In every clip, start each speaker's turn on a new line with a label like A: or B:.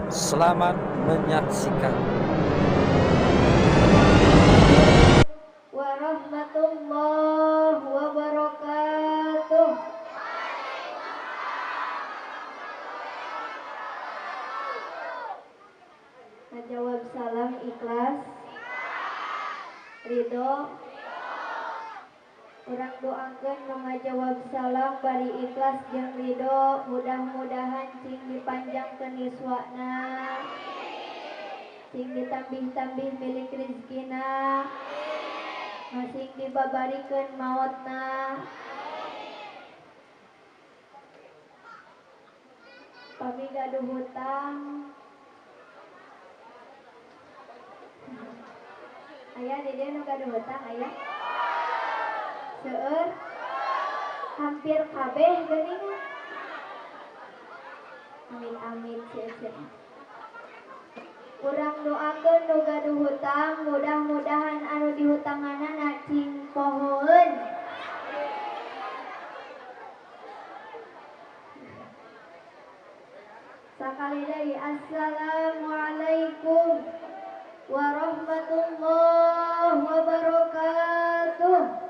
A: Selamat menyaksikan.
B: Warahmatullahi wabarakatuh. Ngajawab salam ikhlas, ridho. Urang doakeun nu ngajawab salam bari ikhlas jeung ridho, mudah-mudahan cing dipanjangkeun yuswana, cing ditambih-tambih milik rezekina, masing dibabarikeun maotna. Pami gaduh hutang, aya di dieu nu gaduh hutang aya? Seueur? Hampir kabeh geuningan. Amit-amit cece. Urang doakeun nu gaduh hutang, mudah-mudahan anu dihutanganna cing pohoeun. Sakali deui assalamualaikum warahmatullahi wabarakatuh.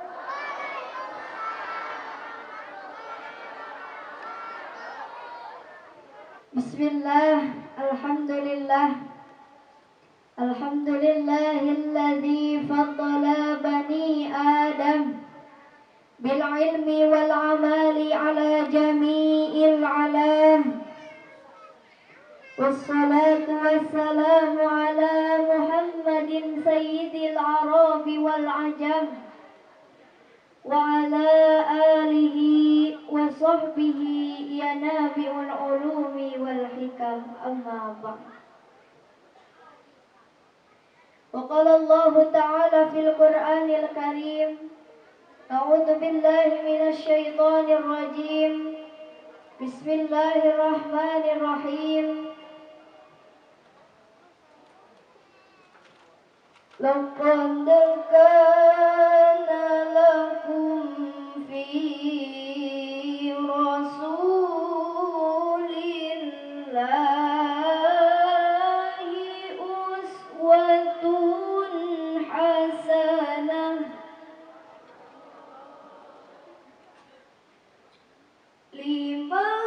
B: Bismillah, alhamdulillah. Alhamdulillahilladzi faddala bani Adam bil ilmi wal amali ala jami'il alam. Wassalatu wassalamu ala Muhammadin sayyidil arabi wal ajam wa ala alihi wa sahbihi ya nabi'ul ulumi wal hikam, amma ba'd. Wa qala Allah ta'ala fil Qur'anil Karim, a'udzu billahi minasy syaithanir rajim. Bismillahirrahmanirrahim. Laqad kana lakum fi rasulillahi uswatun hasanah liman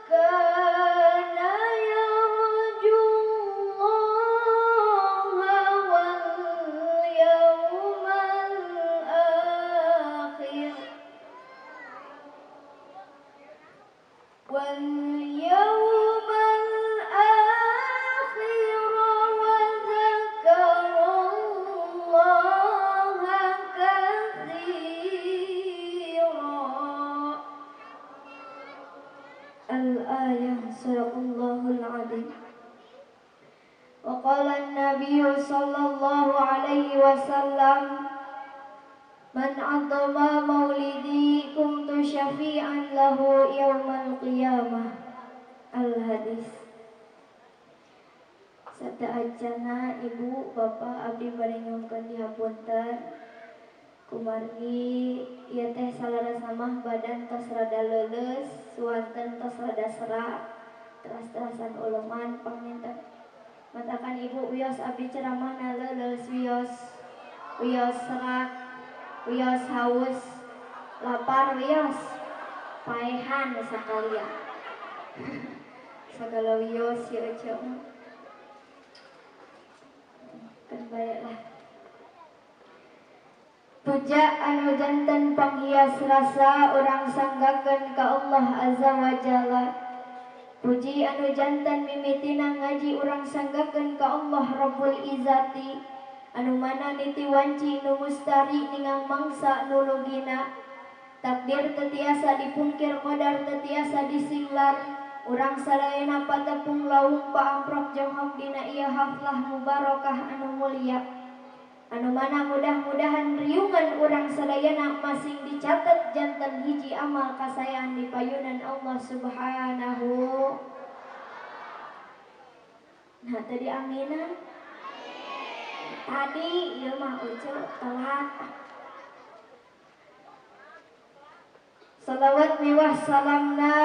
B: kana yarjullaha wal yawmal akhir wal yawmal akhir wa dzakarallaha katsira. Al-ayah, sadaqallahul adzim. Wa qala an-nabiy sallallahu alaihi wasallam, man 'azzama maulidi kuntu syafi'an lahu yaumal qiyamah. Al-hadis. Sadaajana ibu bapak abdi bade nyuhkeun dihapunten kumargi ieu teh salarasna mah badan tos rada leuleus, suanten tos rada serak, teras-terasan uleman panginten. Matakan ibu wios abdi ceramahna leuleus, wios serak, wios haus, lapar wios, paehan sakalian. Sagala wios ieu ece mah. Kan baelah. Puja anu janten panghias rasa urang sanggakeun ka Allah azza wa jalla. Puji anu janten mimitina ngaji urang sanggakeun ka Allah Rabbul Izzati, anu mana niti wanci nu mustari ningang mangsa nu lugina. Takdir teu tiasa dipungkir, qadar teu tiasa disinglar. Urang sadayana patepung laung paamprok jonghok dina ieu haflah mubarakah anu mulia. Anu mana mudah-mudahan riungan urang sadayana masing dicatet janten hiji amal kasayan di payunan Allah Subhanahu. Nah tadi aminan tadi ieu mah ucul telat. Salawat miwah salamna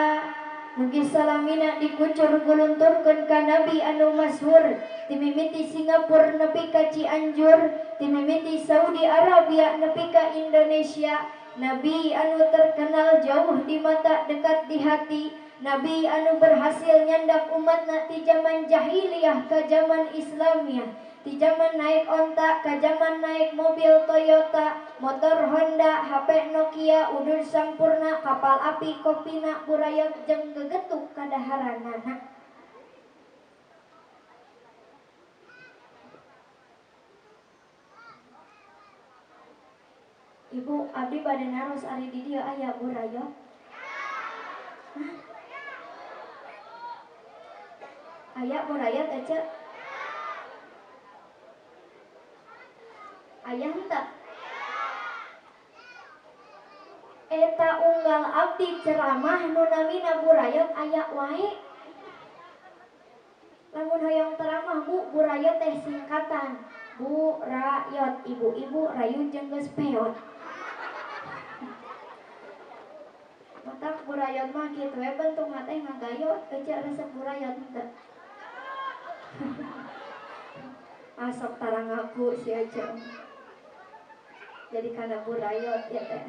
B: Mugi salamina dikucur gulunturkeun ka Nabi anu masyhur ti mimiti Singapura nepi ka Cianjur, ti mimiti Saudi Arabia nepi ka Indonesia. Nabi anu terkenal jauh di mata dekat di hati, Nabi anu berhasil nyandak umatna ti zaman jahiliyah ke zaman Islamiyah, ti zaman naik onta ke zaman naik mobil Toyota, motor Honda, HP Nokia, udur sampurna, kapal api Kopina, burayot jeung gegetuk kadaharanana. Ibu, abdi bade naros ari di dieu aya burayot. Aya burayot ece? Aya henteu? Eta unggal abdi ceramah nu namina burayot aya wae. Lamun hoyong ceramah Bu, burayot teh singkatan. Burayot, ibu-ibu rayu jeung geus peot. Matak burayot mah kitu we bentukna teh ngagayot, ece resep burayot henteu. Asok tarang aku si ece. Jadi kana burayot ya teh.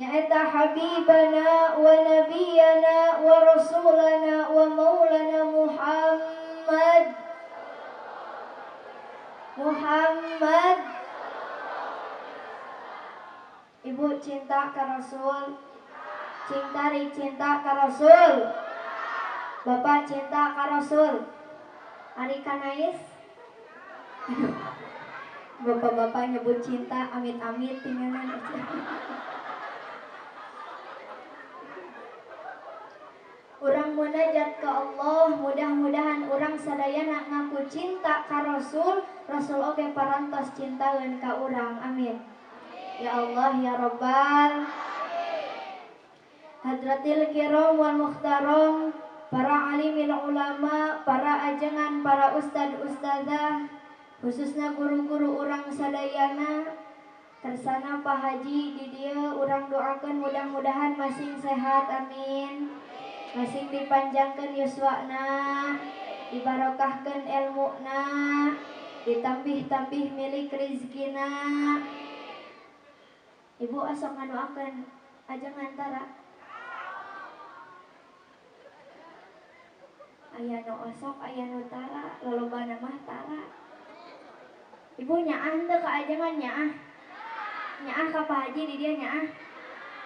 B: Nyaeta habibana wa nabiyana wa rasulana wa maulana Muhammad. Ibu cinta ka Rasul. Cinta ka Rasul. Bapak cinta ka Rasul. Ari kanais. Bapak-bapak nyebut cinta amit-amit tinganan. Urang munajat ke Allah, mudah-mudahan urang sadayana ngaku cinta ka Rasul, Rasul oge parantos cintaeun ka urang. Amin. Ya Allah ya Rabbal Hadratil kiram wal mukhtaram, para alimil ulama, para ajengan, para ustad ustadzah, khususna guru-guru urang sadayana, kersana Pak Haji di dieu urang doakeun mudah-mudahan masing sehat. Amin. Masing dipanjangkeun yuswana, dibarokahkeun ilmuna, ditambih-tambih milik rizkina. Ibu asok ngadoakeun ajengan tara. Aya nu osok, aya nu tara, lolobana mah tara. Ibu nyaah teu ka ajengan nyaah. Nyaah ka Pak Haji di dieu nyaah.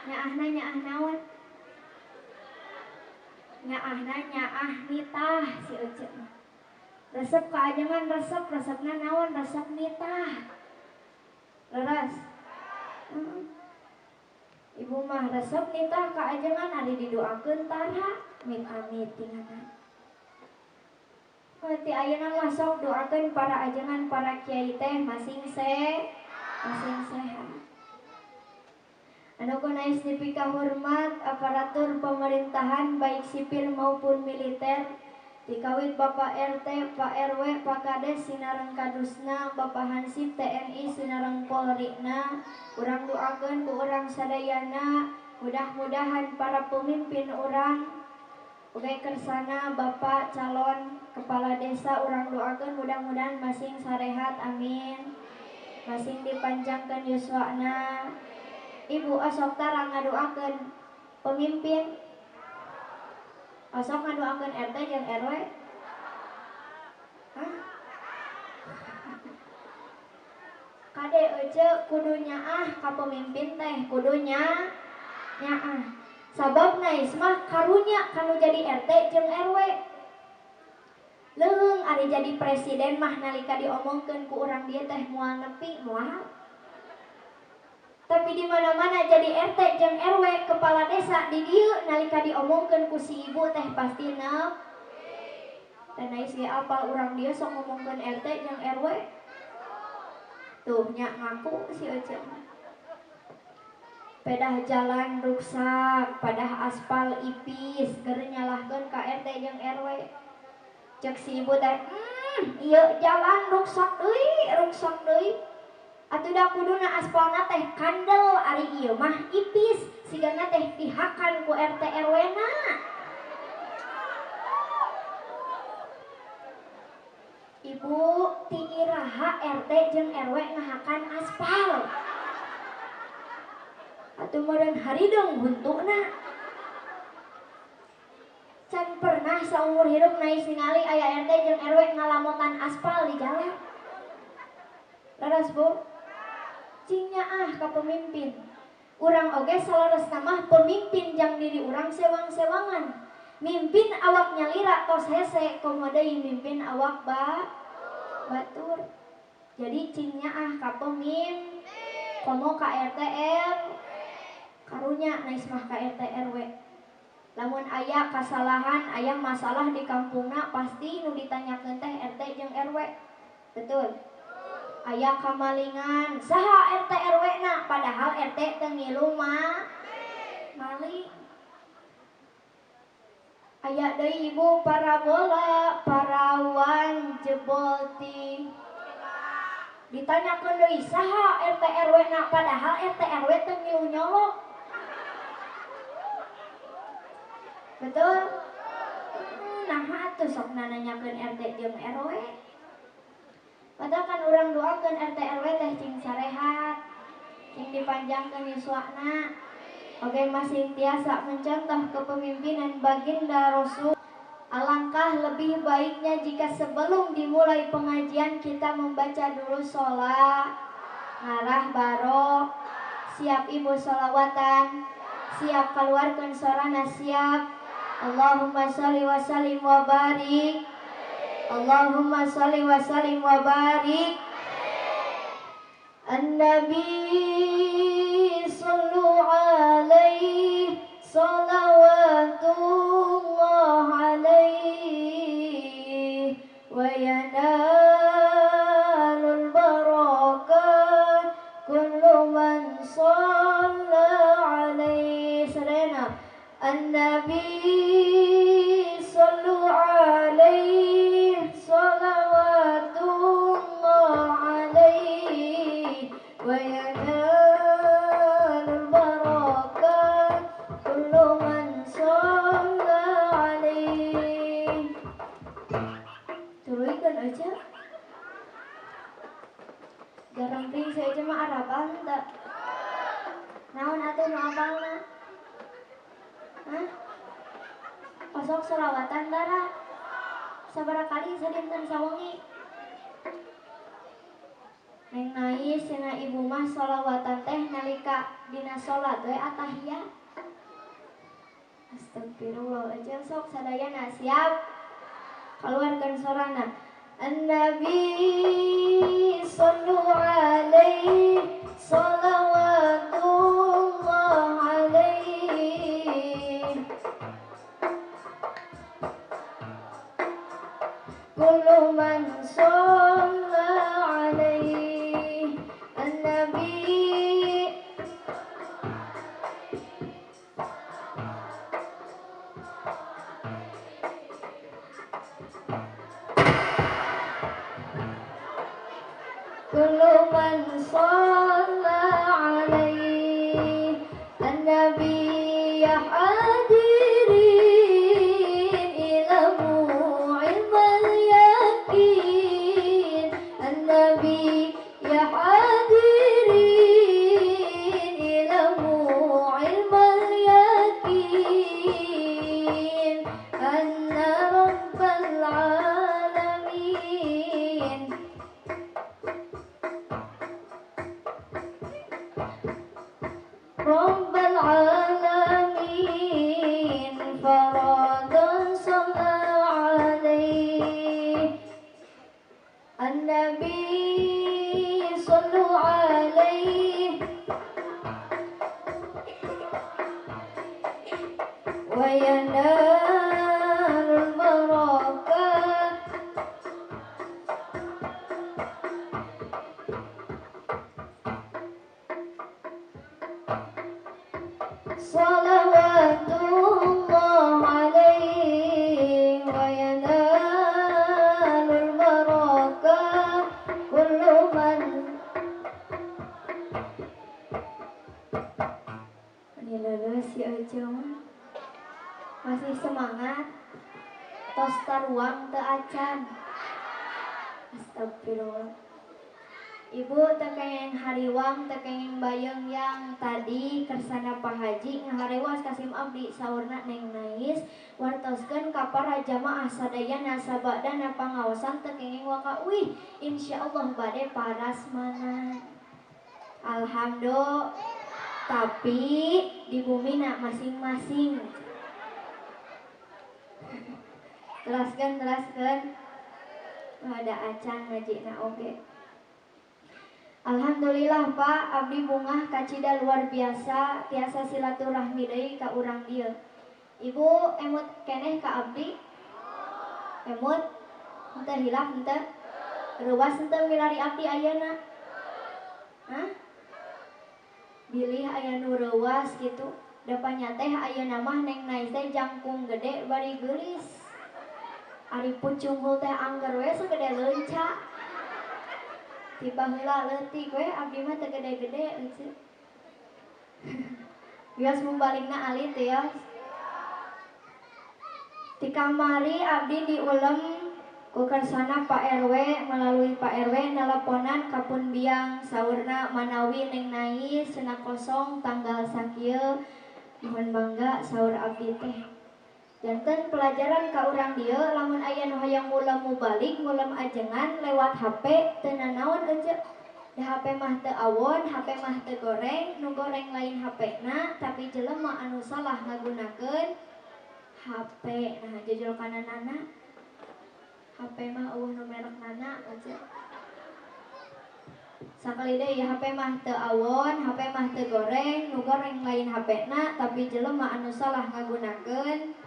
B: Nyaahna nyaah naon? Nyaahna nyaah nitah si ece mah. Resep ka ajengan resepna naon? Resep nitah. Leres. Ibu mah resep nitah ka ajengan ari didoakeun tara, amit-amit tinganan. Ti ayeuna mah sok doakeun para ajengan, para kiai teh masing sehat. Anu kunais dipika hormat aparatur pemerintahan baik sipil maupun militer, dikawit Bapak RT, Pak RW, Pak Kades sinareng kadusna, Bapak Hansip TNI sinareng Polrina, urang doakeun ku urang sadayana, mudah-mudahan para pemimpin urang oge kersana Bapak calon kepala desa urang doakeun mudah-mudahan masing sarehat. Amin. Masing dipanjangkeun yuswana. Ibu asok tara ngadoakeun pemimpin. Asok ngadoakeun RT jeung RW. Hah? Kade ece kudu nyaah ka pemimpin teh, kudu nyaah. Sabab nais mah karunya kanu jadi RT jeung RW. Leung ari jadi presiden mah nalika diomongkeun ku urang dieu teh moal nepi moal. Tapi di mana-mana jadi RT jeung RW kepala desa di dieu nalika diomongkeun ku si ibu teh pasti nepi. Dan nais ge apal urang dieu sok ngomongkeun RT jeung RW. Tuh nya ngaku si ece mah. Pedah jalan rusak, padah aspal ipis, keur nyalahkeun ka RT jeung RW. Cek si ibu teh, ieu jalan rusak deui. Atuh da kuduna aspalna teh kandel, ari ieu mah ipis, sigana teh dihakan ku RT RW na. Ibu ti iraha RT jeung RW ngahakan aspal. Atuh meureun harideng buntuna. Can pernah saumur hidup naik ningali aya RT jeung RW ngalamotan aspal di jalan. Leres Bu? Cingnya ka pemimpin. Urang oge saleres mah pemimpin jang diri urang sewang-sewangan. Mimpin awak nyalira tos hese komo deui mimpin awak batur. Jadi cingnya ka pemimpin. Komo ka RT karunya naik mah ka RT RW. Lamun aya kasalahan, aya masalah di kampungna pasti nu ditanyakeun teh RT jeung RW. Betul. Aya kamalingan, saha RT RW na padahal RT teu ngilu maling. Aya deui Ibu parabola parawan jebol ti ditanyakeun deui saha RT RW na padahal RT RW teu ngilu nyolok. Betul? Nah atuh sok nanyakeun RT jeung RW. Padahal kan urang doakeun RT RW teh cing sarehat, cing dipanjangkeun yuswana. Oke masih tiasa mencontoh kepemimpinan baginda Rasul. Alangkah lebih baiknya jika sebelum dimulai pengajian kita membaca dulu sholat, ngarah barok, siap Ibu sholawatan, siap keluarkan sorana siap. Allahumma sholli wa sallim wa barik. Allahumma sholli wa sallim wa barik. An-Nabi sallu alaihi salawatullah alaihi wa yanalul barakah kullu man shalla alaihi. Serena An-Nabi sallu alaihi salawatullah alaihi wa yanalul barakah kullu man shalla alaihi. Turunkan aja. Garang ting saya aja mah Araban tak. Naon atuh nu apalna? Hah? Pasok sholawatan dara. Sabaraha kali sadinten sawengi? Neng nais cenah ibu mah sholawatan teh nalika dina sholat we atahiyat. Astagfirullahaladzim. Sok sadayana siap. Keluarkan sorana. An-Nabi sallu alaihi salawatullah alaihi kullu man shalla alaihi. An-Nabi kullu man shalla alaihi. An-Nabi ya hadirin ilmu ilmal yakin. An-Nabi ya hadirin ilmu ilmal yakin. Anna rabbal alamin Rabbal alamin faradan shalla alaihi. An-Nabi sallu alaihi wa yanalul barakah salawatullah alaihi wa yanalul barakah kullu man. Ini lulus si Ujung masih semangat tos taruang teu acan. Astagfirullah. Ibu tekeng hariwang tekeng bayang yang tadi kersana Pak Haji ngahariwas kasim abdi saurna Neng Nais wartoskeun ka para jamaah sadayana sabadana pangaosan tekeng waka insyaallah bade parasmanan. Alhamdulillah. Tapi di bumi nak masing-masing. Teraskan ada acan ngajina oge. Alhamdulillah Pak, abdi bungah kacida luar biasa, tiasa silaturahmi deui ka urang dieu. Ibu emut keneh ka abdi? Emut? Henteu hilaf henteu? Ruas henteu milari abdi ayeuna? Hah? Bilih aya nu reuwas kitu. Da panyateh ayeuna mah Neng Nais teh jangkung gede bari geulis. Ari pucung teh angger we sagede leunca. Tiba heula leutik we abdi mah teu gede-gede euceuk. Bios mumbalikna alit ya. Ti kamari abdi diulem ku kersana Pak RW melalui Pak RW nelponan ka pun biang saurna manawi Neng Nais cenah kosong tanggal sakieu mohon bangga saur abdi teh. Janten pelajaran ka urang dieu lamun aya nu hayang ngulam mubalik ngulam ajengan lewat HP teu nanaon euceuk. Da HP mah teu awon, HP mah teu goreng, nu goreng lain HP-na tapi jelema anu salah ngagunakeun HP. Nah jujur kana nana HP mah eueuh nu merek nana euceuk. Sakali deui HP mah teu awon, HP mah teu goreng, nu goreng lain HP-na tapi jelema anu salah ngagunakeun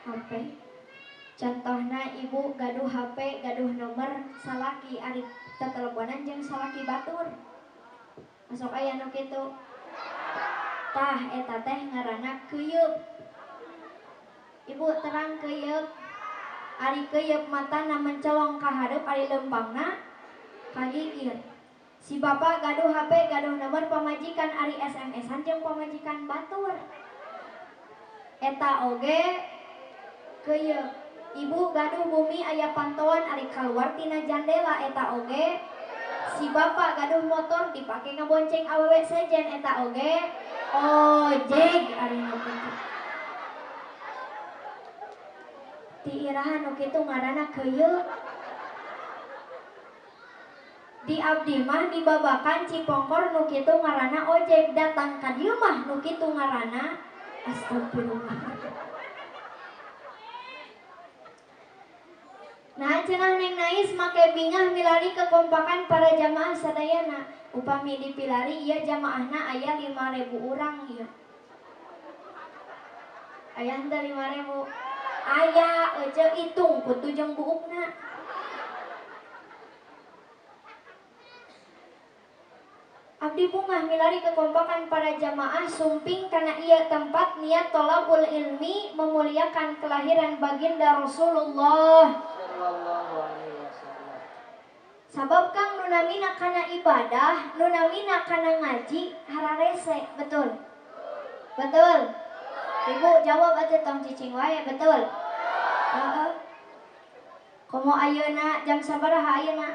B: HP. Contohna ibu gaduh HP, gaduh nomor salaki ari teteleponan jeung salaki batur. Masuk aya nu kitu. Tah eta teh ngaranna keuyeub. Ibu terang keuyeub. Ari keuyeub matana mencolong ka hareup ari leumpangna kagigir. Si bapak gaduh HP, gaduh nomor pamajikan ari SMS-an jeung pamajikan batur. Eta oge keuyeub. Ibu gaduh bumi aya pantauan ari kaluar tina jandela eta oge. Si bapak gaduh motor dipake ngabonceng awewe sejen eta oge ojeg ari nu kitu. Ti iraha nu kitu ngaranna keuyeub. Di abdi mah dibabakan cipongkor nu kitu ngaranna ojeg, datang ka dieu mah nu kitu ngaranna astagfirullah. Nah cenah Neng Nais make bingah milari kekompakan para jamaah sadayana. Upami dipilari ieu jamaahna aya 5.000 urang ieu. Aya henteu 5.000? Aya euceuk itung putu jeung buukna. Abdi bungah milari kekompakan para jamaah sumping kana ieu tempat niat thalabul ilmi memuliakan kelahiran baginda Rasulullah. Sabab kang nunamina kana ibadah, nunamina kana ngaji hararese, betul? Betul? Ibu jawab atuh tong cicing wae, betul? Heeh. Komo ayeuna jam sabaraha ayeuna?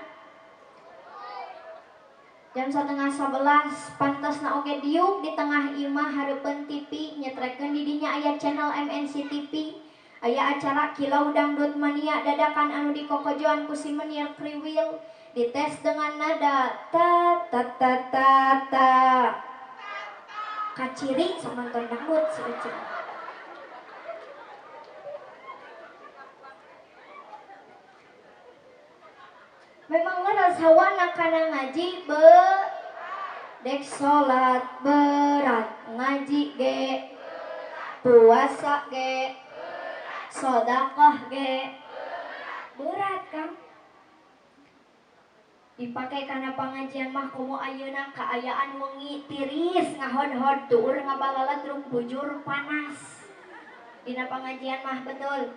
B: Jam 10:30 pantosna oge diuk di tengah imah hareupeun TV nyetrekeun di dinya aya channel MNC TV. Aya acara Kilau Dangdut Mania dadakan anu dikokojoan ku si Menir Kriwil, dites dengan nada ta ta ta ta ta. Kaciri samanton dangdut si Ecing. Memang ngeras hawana kana ngaji dek salat berat, ngaji ge puasa ge sedekah ge berat kan. Dipakai kana pangajian mah komo ayeuna kaayaan wengi tiris ngahod-hod tuur ngabalalat rung bujur panas. Dina pangajian mah betul.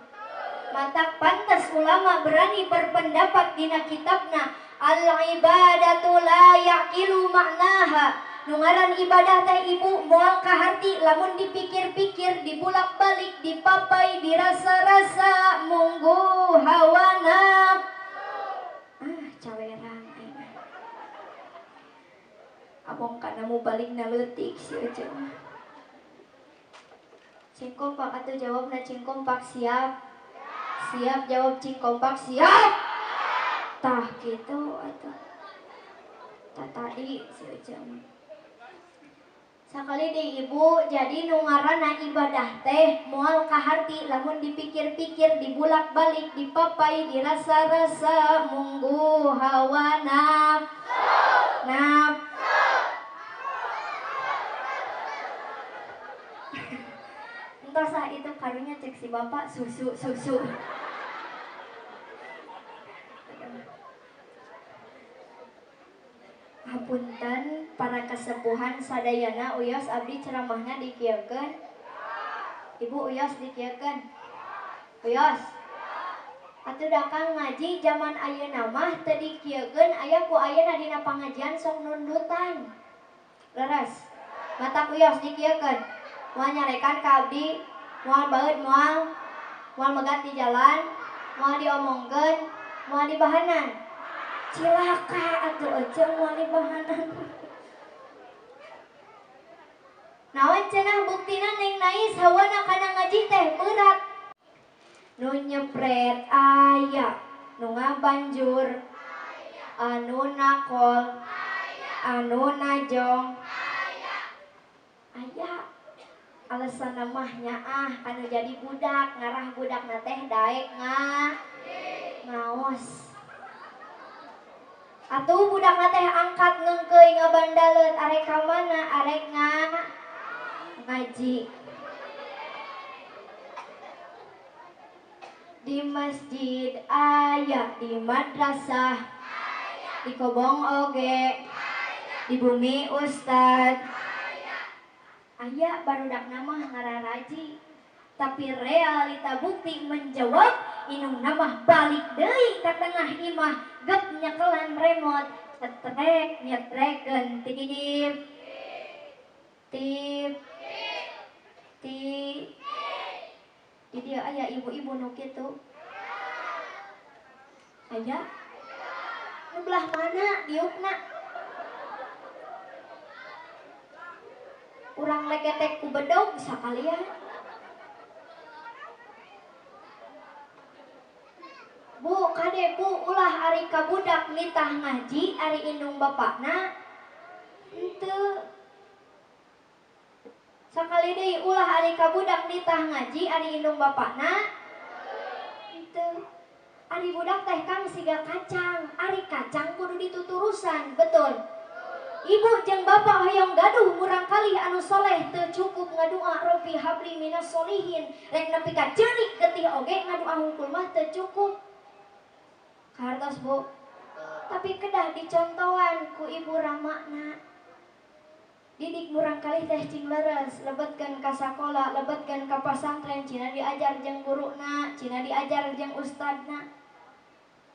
B: Mata pantas ulama berani berpendapat dina kitabna al-ibadatu la yaqilu ma'naha. Nungaran ibadah teh ibu moal ka harti lamun dipikir-pikir, dibulak-balik, dipapai, dirasa-rasa munggu hawa nafsu. mu balik naleutik si Ece mah. Cing kompak atuh jawabna cing kompak siap. Siap jawab cing kompak siap. Tah gitu atuh. Tah tadi si Ece mah. Sakali di ibu jadi nu ngaranna ibadah teh moal kaharti lamun dipikir-pikir dibulak balik dipapai dirasa-rasa munggu hawa nafsu. Entah sah itu karunya cek si bapak susu. Hapunten para kesepuhan sadayana uyos abdi ceramahnya dikieukeun. Ibu uyos dikieukeun. Uyos. Atuh dakang ngaji zaman ayeuna mah teu dikieukeun aya ku ayeuna dina pangajian sok nundutan. Leres. Matak uyos dikieukeun. Moal nyarekan ka abdi, moal baeud moal megat di jalan, moal diomongkeun, moal dibahanan. Cilaka atuh Ece moal dibahanan. Naon cenah buktina Neng Nais hawana kana ngaji teh berat. Nu nyepret aya, nu ngabanjur anu nakol, anu najong aya. Alasan namahnya anu jadi budak ngarah budakna teh daek ngaos. Atuh budakna teh angkat ngeungkeuy ngabandaleut arek ka mana arek ngaji. Di masjid aya, di madrasah, di kobong oge, di bumi ustad aya barudakna mah ngararaji. Tapi realita bukti menjawab inung namah balik deui ka tengah imah gep nyekelan remote cetrek nyetrekeun tip di dia aya ibu-ibu nu kitu aya nu belah mana diukna urang leketek ku bedog sakalian. Bu, kade bu, ulah ari kabudak nitah ngaji, ari indung bapakna henteu. Sakali deui ulah ari kabudak nitah ngaji, ari indung bapakna henteu. Ari budak teh kang siga kacang, ari kacang kudu dituturusan, betul. Ibu jeung bapak hoyong gaduh murang kalih anu soleh teu cukup ngadua Robbi habli minas solihin, rek nepi ka ceurik getih oge ngadua hungkul mah teu cukup. Hartos bu, tapi kedah dicontohan ku ibu ramakna. Didik murang kalih teh cing leres, lebetkeun ka sakola, lebetkeun ka pasantren, cina diajar jeung guruna, cina diajar jeung ustadna.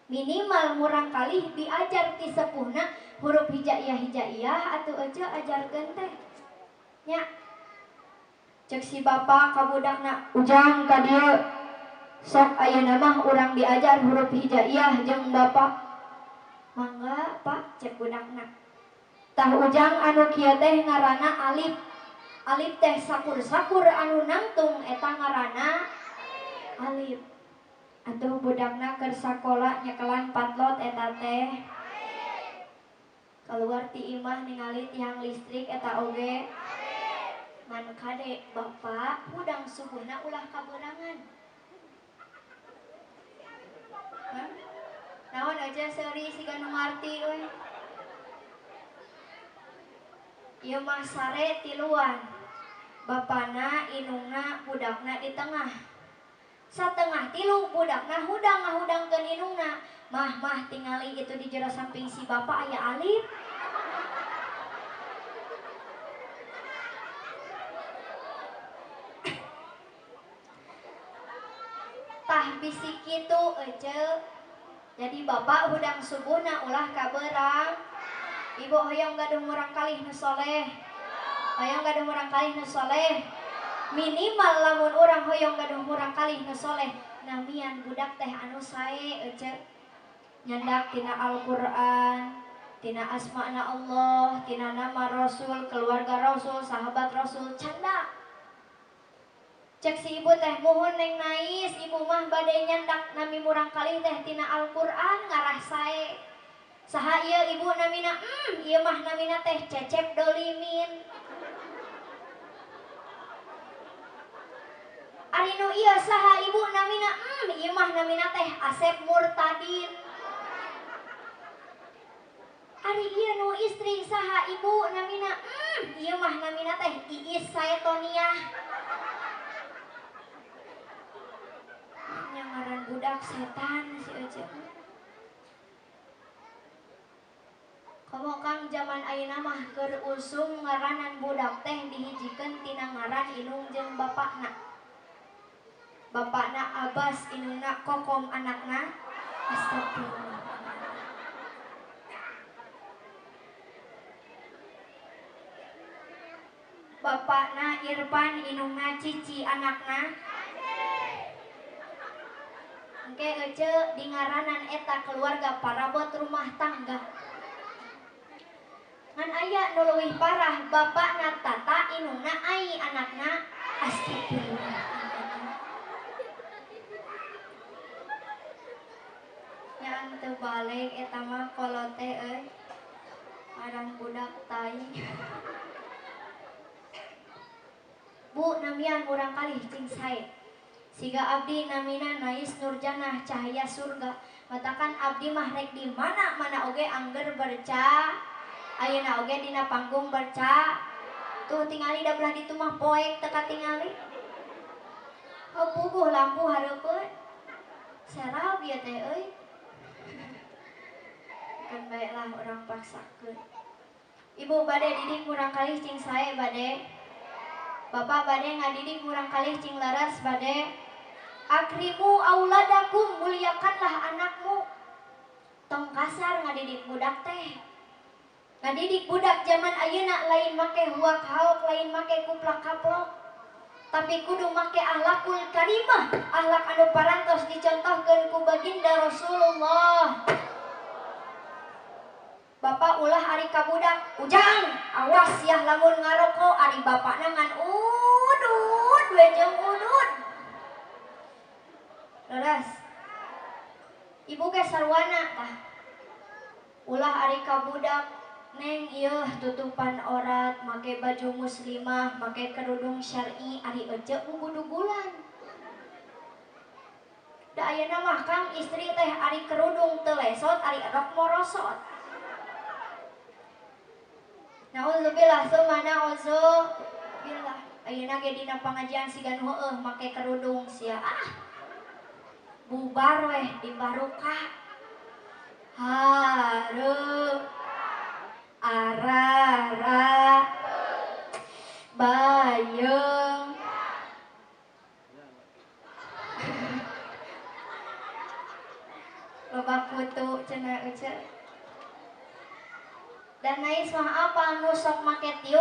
B: Minimal murang kalih diajar ti sepuhna huruf hijaiyah atuh Ece ajarkeun teh. Nya. Cek si bapak ka budakna, ujang ka dieu. Sok ayeuna mah urang diajar huruf hijaiyah jeung bapak. Mangga Pak cek budakna. Tah ujang anu kieu teh ngaranna alif. Alif teh sakur-sakur anu nangtung eta ngaranna alif. Atuh budakna keur sakola nyekelan patlot eta teh. Kaluar ti imah ningali tiang listrik eta oge. Man kade bapak hudang subuhna ulah kaberangan. Naon aja seuri siga nu ngarti we. Ieu mah sare tiluan. Bapana, inungna, budakna di tengah. Satengah tilu budakna hudang ngahudangkeun inungna. Mah tingali itu di jero samping si bapak aya alif. Tah bisi kitu Ece. Jadi bapak hudang subuhna ulah kaberang. Ibu hoyong gaduh murang kalih nu soleh. Hoyong gaduh murang kalih nu soleh. Minimal lamun urang hoyong gaduh murang kalih nu soleh. Namian budak teh anu sae Ece. Nyandak tina Al-Qur'an, tina asma'na Allah, tina nama Rasul, keluarga Rasul, sahabat Rasul, canda. Cek si ibu teh mohon neng nais, ibu mah badai nyandak nami murang kali teh tina Al-Quran ngarah sae. Saha ieu ibu namina, ieu mah namina teh Cecep Dolimin. Ari nu ieu saha ibu namina, ieu mah namina teh Asep Murtadin. Ari ieu nu istri saha ibu namina, ieu mah namina teh Iis Saetoniah. Ngaran budak setan si Ece. Komo kang zaman ayeuna mah keur usum ngaranan budak teh dihijikeun tina ngaran indung jeung bapakna. Bapakna Abbas, indungna Kokom anakna. Astagfirullah. Bapakna Irfan, indungna Cici anakna. Engke Ece di ngaranan eta keluarga parabot rumah tangga. Ngan aya nu leuwih parah, bapakna Tata, indungna Ai anakna. Astagfirullah. Nya teu balik eta mah kolote euy. Aran budak tai. Bu namian urang kalih cing sae. Siga abdi namina Nais Nurjanah Cahaya Surga. Matakan abdi mah rek di mana-mana oge angger berca. Ayeuna oge dina panggung berca. Tuh tingali da belah ditu mah poek teka tingali. Puguh lampu hareupeun. Serab ieu teh euy. Kan baiklah orang paksakeun. Ibu bade didik urang kalih cing sae bade. Bapak bade ngadidik urang kalih cing laras bade. Akrimu auladakum, muliakanlah anakmu. Tong kasar ngadidik budak teh. Ngadidik budak zaman ayeuna lain make huak haok, lain make kuplak kaplok. Tapi kudu make akhlakul karimah, akhlak anu parantos dicontohkeun ku baginda Rasulullah. Bapak ulah ari ka budak, ujang, awas yah lamun ngarokok, ari bapakna ngan udud, wejeng udud. Leres. Ibu ge sarwana tah. Ulah ari ka budak, neng ieu tutupan orat, make baju muslimah, make kerudung syar'i, ari ece bubudugulan. Da ayeuna mah Kang istri teh ari kerudung teu lesot, ari rok morosot. Nauzubillah summa nauzubillah. Ayeuna ge dina pangajian siga nu heueuh make kerudung sia bubar weh di barokah. Harum arara bayeng. Loba putu cenah Ece. Dan Nais mah apa nu sok make tiup